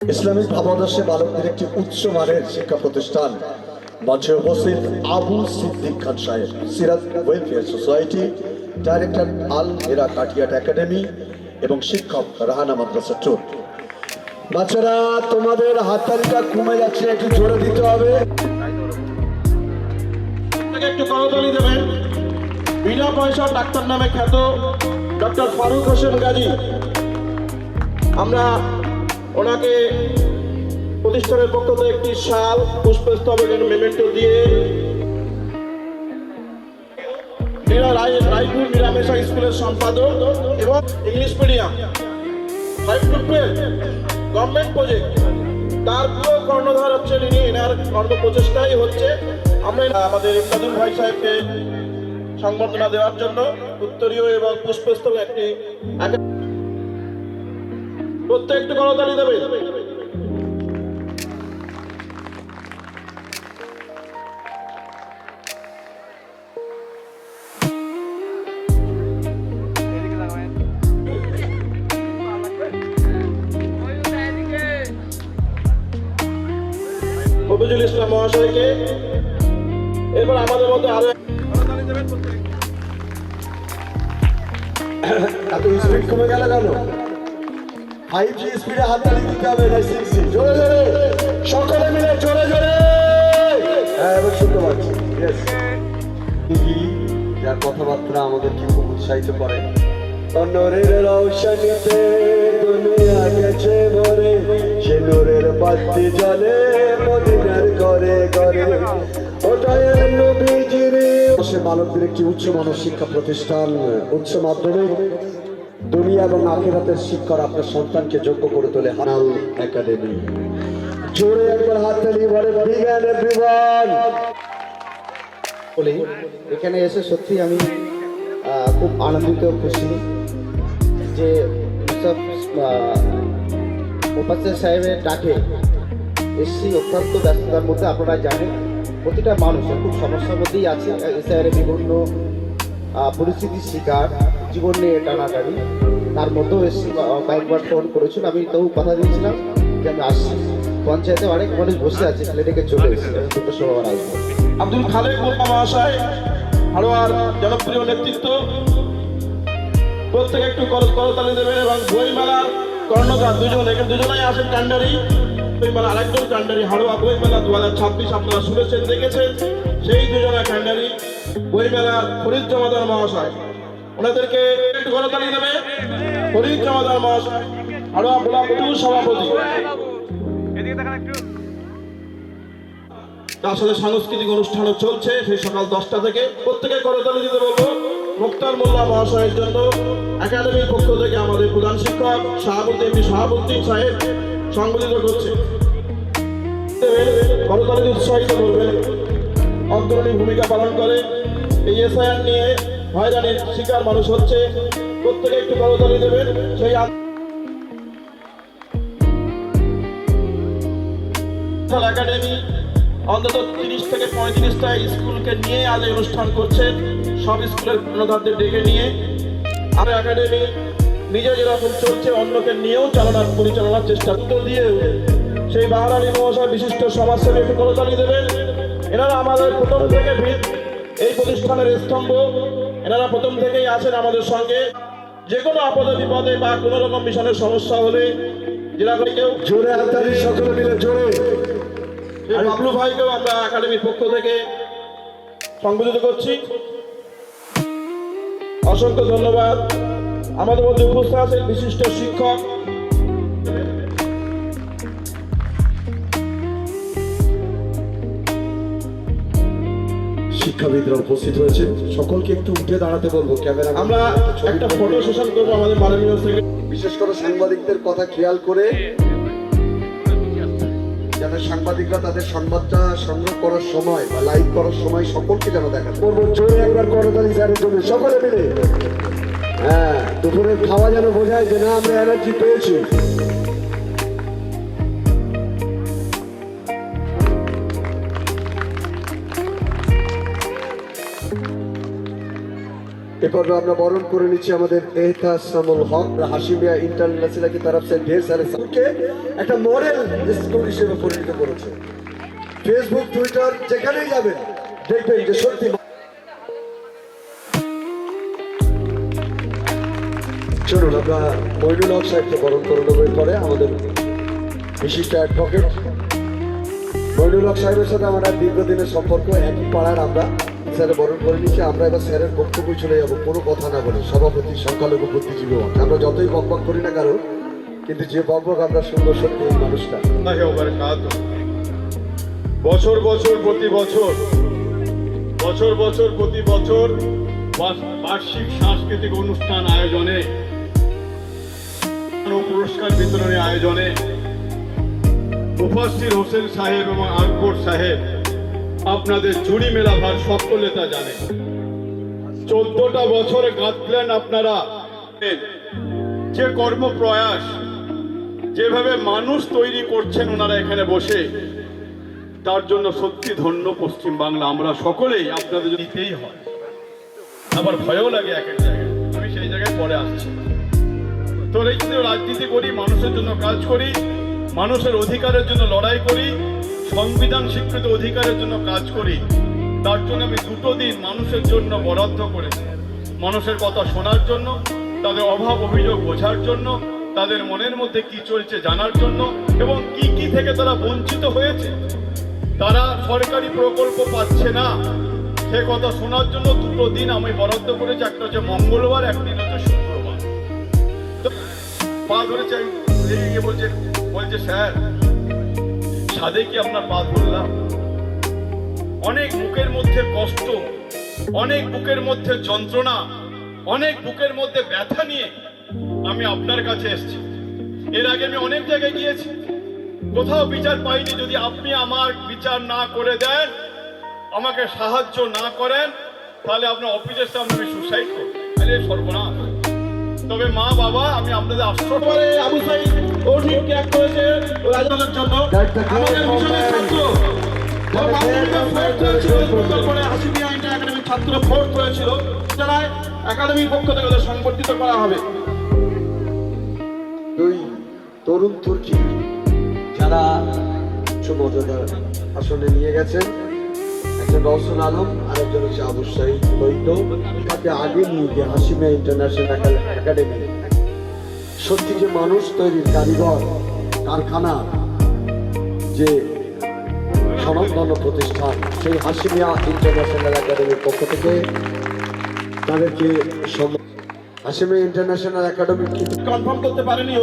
Islamic ভাবাদর্শে বালকদের একটি উচ্চ মানের শিক্ষা প্রতিষ্ঠান মঞ্চে উপস্থিত আবু সিদ্দিক খান সাহেব, সিরাজ ওয়েলফেয়ার সোসাইটি, ডাইরেক্টর আল হেরা কাটিয়াট একাডেমি এবং শিক্ষক রাহানা মাদ্রাসা ট্রুথ। বাচ্চারা, তোমাদের হাততালিটা কমে যাচ্ছে, একটু জোরে দিতে হবে। একটু করতালি দেবেন। বিনা পয়সা ডাক্তার নামে খ্যাত ডক্টর ফারুক হোসেন গাজী, আমরা ওনাকে প্রতিষ্ঠানের পক্ষ থেকে একটি শাল, পুষ্পস্তবক মেমেন্টো দিয়ে রায়পুর নিরামেশা স্কুলের সম্পাদক এবং English medium 5 to 12 government project, তার পুরো কর্ণধার হচ্ছে ইনি। এনার কর্ম প্রচেষ্টাই হচ্ছে আমরা আমাদের ইমদাদুল ভাই সাহেবকে সংবর্ধনা দেওয়ার জন্য উত্তরীয় এবং পুষ্পস্তবক একটি প্রত্যেকটি করতালি দেবে। ফজলুল ইসলাম মহাশয়কে। এরপর আমাদের মধ্যে আরো এত স্পিড কমে গেল কেন? 5G স্পিডে হাততালি দিতে হবে না 6G। জোরে জোরে সকলে মিলে জোরে জোরে। হ্যাঁ, এবার শুনতে পাচ্ছি। যার কথাবার্তা আমাদেরকে খুব উৎসাহিত করে। নূরের রৌশনীতে দুনিয়া গেছে ভরে, সে নূরের বাতি জ্বলে মদিনার ঘরে ঘরে। ওটাই নবীজির বালকদের একটি উচ্চ মানের শিক্ষা প্রতিষ্ঠান, উচ্চ মাধ্যমিক, দুনিয়া এবং আখিরাতের শিক্ষার আপনার সন্তানকে যোগ্য করে তোলে হানাল একাডেমি। জোরে একবার হাততালি বলে বিজ্ঞান এভরিওয়ান। বলি, এখানে এসে সত্যি আমি খুব আনন্দিত, খুশি যে সব মোফাজ্জল সাহেবের ডাকে এসছি। অত্যন্ত ব্যস্ততার মধ্যে আপনারা জানেন প্রতিটা মানুষের খুব সমস্যার মধ্যেই আছে। এসআইআরের বিভিন্ন পরিস্থিতির শিকার, জীবন নিয়ে টানাটানি, তার মধ্যেও এসছি। কয়েকবার ফোন করেছিল, আমি তো কথা দিয়েছিলাম যে আমি আসছি। পঞ্চায়েতে অনেক মানুষ বসে আছে, ছেলেটাকে চলে এসেছি, আমি দুটো সময় আসবো। আব্দুল খালেক মোল্লা মহাশয়, হাড়োয়ার জনপ্রিয় নেতৃত্ব, প্রত্যেকে একটু করতালি দেবেন। এবং বইমেলার কর্ণধার দুজন, এখানে দুজনেই আসেন কান্ডারি। বইমেলা আরেকজন কান্ডারি, হাড়োয়া বইমেলা 2026 আপনারা শুনেছেন, দেখেছেন, সেই দুজনের কান্ডারি বইমেলার ফরিদ জমাদার মহাশয়। ওনাদেরকে একটু করতালি দেবে। ফরিদ জমাদার মহাশয়, হাড়োয়া বোলা পটুর সভাপতি। তার সাথে সাংস্কৃতিক অনুষ্ঠানও চলছে সেই সকাল 10টা থেকে। প্রত্যেকে করতালি দিতে বলবো। মুক্তার মোল্লা মহাশয়ের জন্য একাডেমির পক্ষ থেকে আমাদের প্রধান শিক্ষক শাহাবুদ্দিন সাহেব সংবোধিত করছে। করতালি উৎসাহিত করবেন। অগ্রণী ভূমিকা পালন করে এই এসআইআর নিয়ে হয়রানির শিকার মানুষ হচ্ছে। প্রত্যেকে একটু করতালি দেবেন। সেই একাডেমি অন্তত 30 থেকে 35টা স্কুলকে নিয়ে আজ এই অনুষ্ঠান করছেন। সব স্কুলের কর্ণধারদের ডেকে নিয়ে আর একাডেমি নিজে যেরকম চলছে অন্যকে নিয়েও পরিচালনার চেষ্টা দিয়ে সেই বাহার মহাশয় বিশিষ্ট সমাজসেবী একটু করতালি দেবেন। এনারা আমাদের প্রথম থেকে এই প্রতিষ্ঠানের স্তম্ভ। এনারা প্রথম থেকেই আছেন আমাদের সঙ্গে। যে কোনো আপদে বিপদে বা কোনো রকম মিশনের সমস্যা হলে জেলা করে কেউ জোরে হাততালি সকলে মিলে জোরে। বাবলু ভাইকেও আমরা একাডেমির পক্ষ থেকে সংবোধিত করছি। অসংখ্য ধন্যবাদ। আমাদের মধ্যে উপস্থিত আছেন বিশিষ্ট শিক্ষক শিক্ষাবিদরা উপস্থিত হয়েছে, সকলকে একটু উঠে দাঁড়াতে বলবো। ক্যামেরা আমরা একটা ফটো সেশন করবো আমাদের মাননীয় সেক্রেটারি। বিশেষ করে সাংবাদিকদের কথা খেয়াল করে যেন সাংবাদিকরা তাদের সংবাদটা সংগ্রহ করার সময় বা লাইভ করার সময় সকলকে যেন দেখা করবো। জোরে একবার করতালি স্যারের জন্য সকলে মিলে। হ্যাঁ, দুপুরের খাওয়া যেন বোঝায় যে না আমরা এনার্জি পেয়েছি। এরপর আমরা বরণ করে নিচ্ছি আমাদের এহতাসামুল হক হাশিমিয়া ইন্টারন্যাশনাল की तरफ से ढेर सारे স্কুলকে একটা মডেল স্কুল হিসেবে পরিণত করেছে। ফেসবুক টুইটার যেখানেই যাবেন দেখবেন যে সত্যি চলুন আমরা মইনুল হক সাহেবকে বরণ করে নেবো। পরে আমাদের বিশিষ্ট অ্যাডভোকেট মইনুল হক সাহেবের সাথে আমার দীর্ঘদিনের সম্পর্ক, একই পাড়ার। আমরা স্যারের বরণ করে নিচ্ছি। আমরা এবার স্যারের বক্তব্য চলে যাবো, কোনো কথা না বলে। সভাপতি সংখ্যালঘু বুদ্ধিজীবী হক, আমরা যতই বকবক করি না কারো, কিন্তু যে বকবক আমরা সুন্দর সত্যি এই মানুষটা। বছর বছর প্রতি বছর বার্ষিক সাংস্কৃতিক অনুষ্ঠান আয়োজনে ও পুরস্কার বিতরণের আয়োজনে মুফাসসির হোসেন সাহেব এবং আকবর সাহেব আপনাদের জুড়ি মেলাভার সকলে তা জানে। 14টা বছরে কাঁদলেন আপনারা। যে কর্মপ্রয়াস, যেভাবে মানুষ তৈরি করছেন ওনারা এখানে বসে, তার জন্য সত্যি ধন্য পশ্চিম বাংলা। আমরা সকলেই আপনাদের নিতেই হয়, আবার ভয়ও লাগে এক এক জায়গায়। আমি সেই জায়গায় পরে আসছি। তো এই যে রাজনীতি করি, মানুষের জন্য কাজ করি, মানুষের অধিকারের জন্য লড়াই করি, সংবিধান স্বীকৃত অধিকারের জন্য কাজ করি। তার জন্য আমি 2 দিন মানুষের জন্য বরাদ্দ করেছি, মানুষের কথা শোনার জন্য, তাদের অভাব অভিযোগ বোঝার জন্য, তাদের মনের মধ্যে কি চলছে জানার জন্য, এবং কি কি থেকে তারা বঞ্চিত হয়েছে, তারা সরকারি প্রকল্প পাচ্ছে না, সে কথা শোনার জন্য 2 দিন আমি বরাদ্দ করেছি। একটা হচ্ছে মঙ্গলবার, একদিন হচ্ছে শুক্রবার। তো পা ধরেছে, বলছে স্যার সাদে কি আপনার পা ধরলাম? অনেক বুকের মধ্যে কষ্ট, অনেক বুকের মধ্যে যন্ত্রণা, অনেক বুকের মধ্যে ব্যথা নিয়ে আমি আপনার কাছে এসেছি। এর আগে আমি অনেক জায়গায় গিয়েছি, কোথাও বিচার পাইনি। যদি আপনি আমার বিচার না করে দেন, আমাকে সাহায্য না করেন, তাহলে আপনার অফিসের সামনে আমি সুসাইড করব। তাহলে সর্বনাশ। তবে মা বাবা, আমি আপনাদের আশ্রয় পরে আবু সাইদ কঠিন ক্যাক করেছে রাজনীতির জন্য। আমাদের মিশনের ছাত্র ও মাধ্যমিকে ফোর্থ হয়েছিল, পরে হাশিমিয়া ইন্টার একাডেমির ছাত্র ফোর্থ হয়েছিল। জেলায় একাডেমির পক্ষ থেকে ওদের সংবর্ধিত করা হবে। 2 তরুণ তুর্কি যারা উচ্চ মর্যাদার আসনে নিয়ে গেছেন, একজন রওশন আলম আর একজন হচ্ছে আবু সাইদ বৈদ্য। তাকে আগে নিয়ে গিয়ে হাশিমিয়া ইন্টারন্যাশনাল একাডেমি সত্যি যে মানুষ তৈরির কারিগর কারখানা, যে স্বনামধন্য প্রতিষ্ঠান, সেই হাশিমিয়া ইন্টারন্যাশনাল একাডেমির পক্ষ থেকে তাদেরকে হাশিমিয়া ইন্টারন্যাশনাল একাডেমি কনফার্ম করতে পারেনি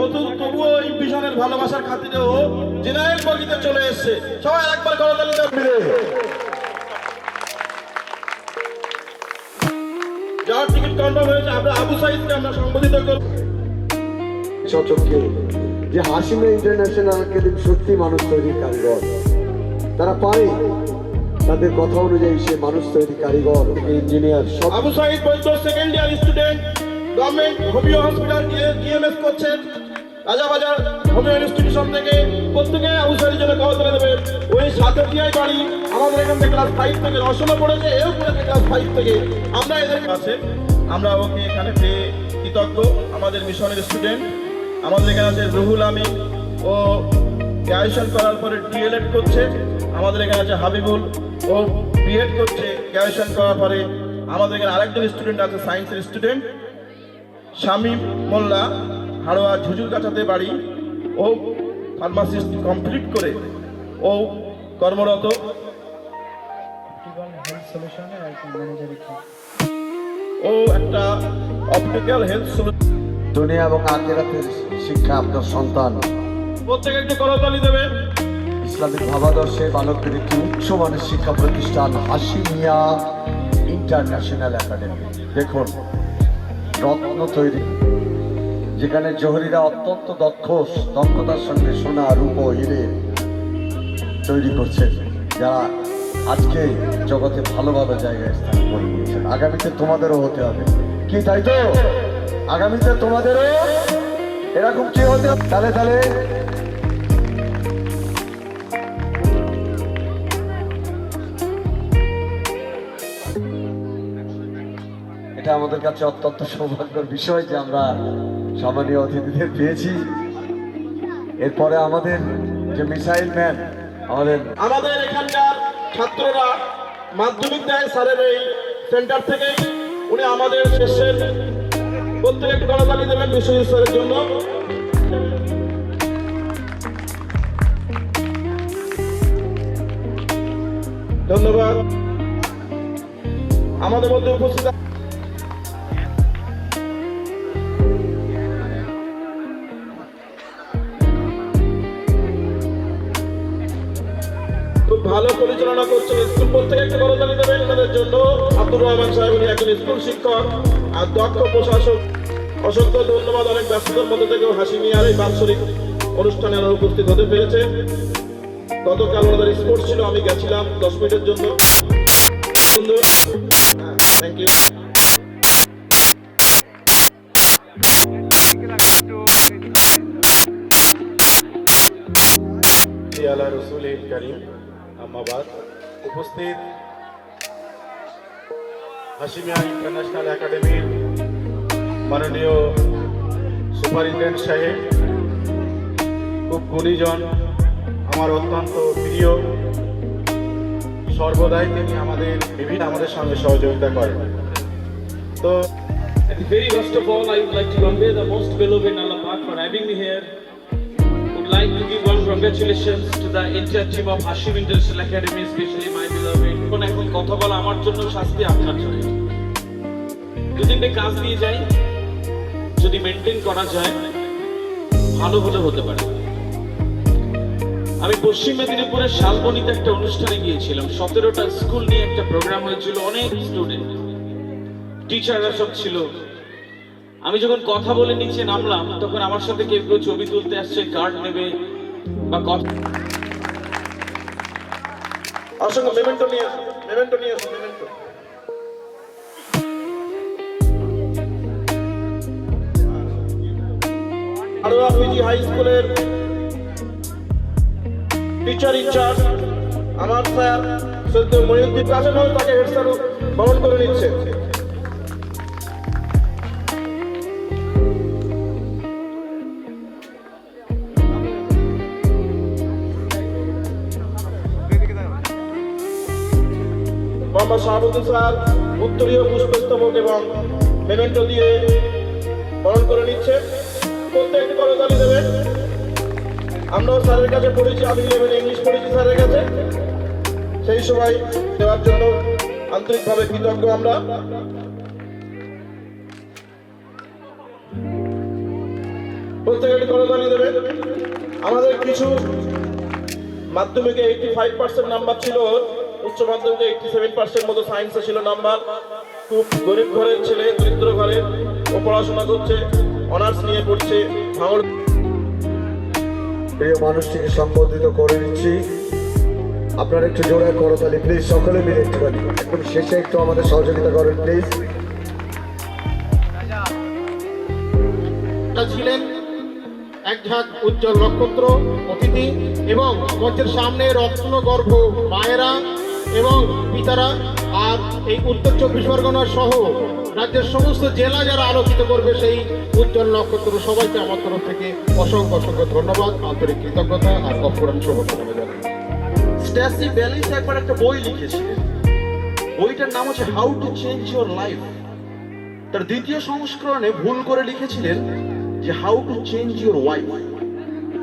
ও তো তবুও এই মিশনের ভালোবাসার খাতিরে ও জেনারেল বগিতে চলে এসেছে। সবাই একবার করতালি দেন। যার টিকিট কনফার্ম হয়েছে, আমরা আবু সাইদকে আমরা সম্বোধিত করব। সচককে যে হাশিমিয়া ইন্টারন্যাশনাল একাডেমি সত্যি মানুষ তৈরির কারিগর, তারা পারে তাদের কথা অনুযায়ী সে মানুষ তৈরি কারিগর, ইঞ্জিনিয়ার সব। Abu Saeed Baidya second year student, government homeo hospital DMS করছেন রাজাবাজার হোমিও ইনস্টিটিউশন থেকে। প্রত্যেকে আবু সাইদের জন্য করতালি দেবে। ওই সাতটিয়ায় বাড়ি, আমাদের এখান থেকে ক্লাস 5 থেকে রসনা পড়েছে, এও পড়েছে ক্লাস 5 থেকে। আমরা এদের কাছে আমরা ওকে এখানে পেয়ে কৃতজ্ঞ। আমাদের মিশনের স্টুডেন্ট আমাদের এখানে আছে রুহুল আমিন, ও গ্র্যাজুয়েশন করার পরে ডিএলএড করছে। আমাদের এখানে আছে হাবিবুল, ও বিএড করছে গ্র্যাজুয়েশন করার পরে। আমাদের এখানে আরেকজন স্টুডেন্ট আছে সায়েন্সের স্টুডেন্ট শামীম মোল্লা, হাড়োয়া ঝুঝুরগাছাতে বাড়ি, ও ফার্মাসিস্ট কমপ্লিট করে ও কর্মরত। ও একটা অপটিক্যাল হেলথ সলিউশন। দুনিয়া এবং আখিরাতের শিক্ষা আপনার সন্তান। প্রত্যেকে একটু করতালি দেবে। ইসলামিক ভাবাদর্শে বালকদের একটি উচ্চমানের শিক্ষা প্রতিষ্ঠান হাশিমিয়া ইন্টারন্যাশনাল একাডেমি। দেখুন, রত্ন তৈরি, যেখানে জহরিরা অত্যন্ত দক্ষতার সঙ্গে সোনা, রূপ, হিরে তৈরি করছেন, যারা আজকে জগতে ভালো ভালো জায়গায় স্থান করে নিয়েছেন। আগামীতে তোমাদেরও হতে হবে, কি তাই তো? আগামীতে তোমাদেরও এরকম কি হতে হবে? তাহলে আমাদের কাছে অত্যন্ত সৌভাগ্যের বিষয় যে আমরা সম্মানীয় অতিথিদের পেয়েছি। এরপরে আমাদের যে মিসাইল ম্যান আমাদের এখানকার ছাত্ররা মাধ্যমিক দেয় স্যারের এই সেন্টার থেকে। উনি আমাদের শেষের প্রত্যেক একটি গণতালি দেবেন বিশ্বজিৎ স্যারের জন্য। ধন্যবাদ। আমাদের মধ্যে উপস্থিত খুব ভালো পরিচালনা করছেন স্কুল প্রত্যেকে একটি গণতালি দেবেন এনাদের জন্য। আব্দুর রহমান সাহেব উনি একজন স্কুল শিক্ষক আর দক্ষ প্রশাসক। অসংখ্য ধন্যবাদ। অনেক ব্যস্ততার মধ্যে থেকেও হাসি নিয়ে আর এই বাৎসরিক অনুষ্ঠানে ওনারা উপস্থিত হতে পেরেছে। গতকাল ওনাদের স্পোর্টস ছিল, আমি গেছিলাম 10 মিনিটের জন্য। সুন্দর, থ্যাংক ইউ। আলা রসুল করিম আহমাবাদ উপস্থিত হাশিমিয়া ইন্টারন্যাশনাল একাডেমির মাননীয় সুপারিনটেন্ডেন্ট সাহেব, খুব গুণীজন, আমার অত্যন্ত প্রিয়, সর্বদাই তিনি আমাদের সঙ্গে সহযোগিতা করেন। তো At the very first of all, I would like to convey the most beloved in Allah Pak for having me here. Would like to give one congratulations to the entire team of Hashim International Academy, especially my beloved. এখন কথা বলা আমার জন্য শাস্তি, আপনার জন্য। যদি কাজ দিয়ে যাই, যদি মেনটেন করা যায়, ভালো হলে হতে পারে। আমি পশ্চিম মেদিনীপুরের শালবনীতে একটা অনুষ্ঠানে গিয়েছিলাম। 17টা স্কুল নিয়ে একটা প্রোগ্রাম হয়েছিল, অনেক স্টুডেন্ট, টিচাররা সব ছিল। আমি যখন কথা বলে নিচে নামলাম, তখন আমার সাথে কেউ কেউ ছবি তুলতে আসছে, কার্ড নেবে বা কথা। অসংখ্য মেমেন্টো নিয়ে আসুন, মেমেন্টো নিয়ে আসুন, মেমেন্টো। আরোয়া পিজি হাই স্কুলের টিচার ইনচার্জ আমার স্যার সৈয়দ মহিউদ্দিন কাসেম হল তাকে হেড স্যার বরণ করে নিচ্ছে। মোহাম্মদ শাহাবুদ্দিন স্যার উত্তরীয় পুষ্পস্তবক এবং মেমেন্টো দিয়ে বরণ করে নিচ্ছে। প্রত্যেকটি করতালি দেবেন। আমরাও স্যারের কাছে পড়েছি, আমি 11 ইংলিশ পড়েছি স্যারের কাছে, সেই সময় দেওয়ার জন্য আন্তরিকভাবে কৃতজ্ঞ আমরা। প্রত্যেকটি করতালি দেবেন। আমাদের কিছু মাধ্যমিকে 85% নাম্বার ছিল, উচ্চ মাধ্যমিকে 87% মতো সায়েন্সে ছিল নাম্বার। খুব গরিব ঘরের ছেলে, দরিদ্র ঘরের, ও পড়াশোনা করছে, অনার্স নিয়ে পড়ছে ভাঙড়। প্রিয় মানুষটিকে সম্বোধিত করে নিচ্ছি। আপনারা একটু জোরে করতালি প্লিজ, সকলে মিলে একটুখানি একদম শেষে একটু আমাদের সহযোগিতা করেন প্লিজ। ছিলেন এক ঝাঁক উজ্জ্বল নক্ষত্র অতিথি এবং মঞ্চের সামনে রত্নগর্ভ মায়েরা এবং পিতারা, আর এই উত্তর 24 পরগনা সহ রাজ্যের সমস্ত জেলা যারা আলোকিত করবে সেই উজ্জ্বল নক্ষত্র, সবাইকে আমার তরফ থেকে অসংখ্য অসংখ্য ধন্যবাদ, আন্তরিক কৃতজ্ঞতা আর অপূরণ শুভকামনা জানাই। স্ট্যাসি ব্যালিস একবার একটা বই লিখেছিলেন, বইটার নাম হচ্ছে how to change your life. তার দ্বিতীয় সংস্করণে ভুল করে লিখেছিলেন যে how to change your wife.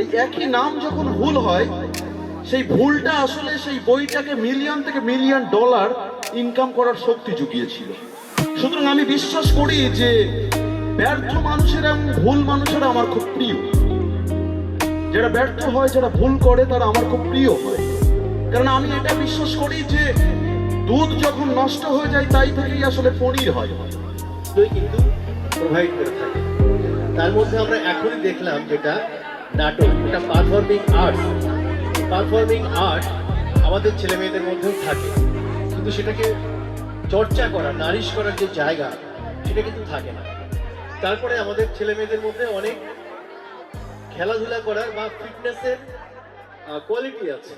এই একই নাম যখন ভুল হয়, সেই ভুলটা আসলে সেই বইটাকে মিলিয়ন থেকে মিলিয়ন ডলার ইনকাম করার শক্তি জুগিয়েছিল। সুতরাং আমি বিশ্বাস করি যে ব্যর্থ মানুষেরা এবং ভুল মানুষেরা আমার খুব প্রিয়। যারা ব্যর্থ হয়, যারা ভুল করে, তারা আমার খুব প্রিয় হয়। কারণ আমি এটা বিশ্বাস করি যে দুধ যখন নষ্ট হয়ে যায়, তাই থেকেই আসলে পনির হয়। কিন্তু প্রোভাইড করে থাকে। তার মধ্যে আমরা এখনই দেখলাম যেটা নাটক, এটা পারফর্মিং আর্টস। পারফর্মিং আর্ট আমাদের ছেলে মেয়েদের মধ্যেও থাকে, কিন্তু সেটাকে চর্চা করা, নারিশ করার যে জায়গা, সেটা কিন্তু থাকে না। তারপরে আমাদের ছেলে মেয়েদের মধ্যে অনেক খেলাধুলা করার বা ফিটনেসের কোয়ালিটি আছে,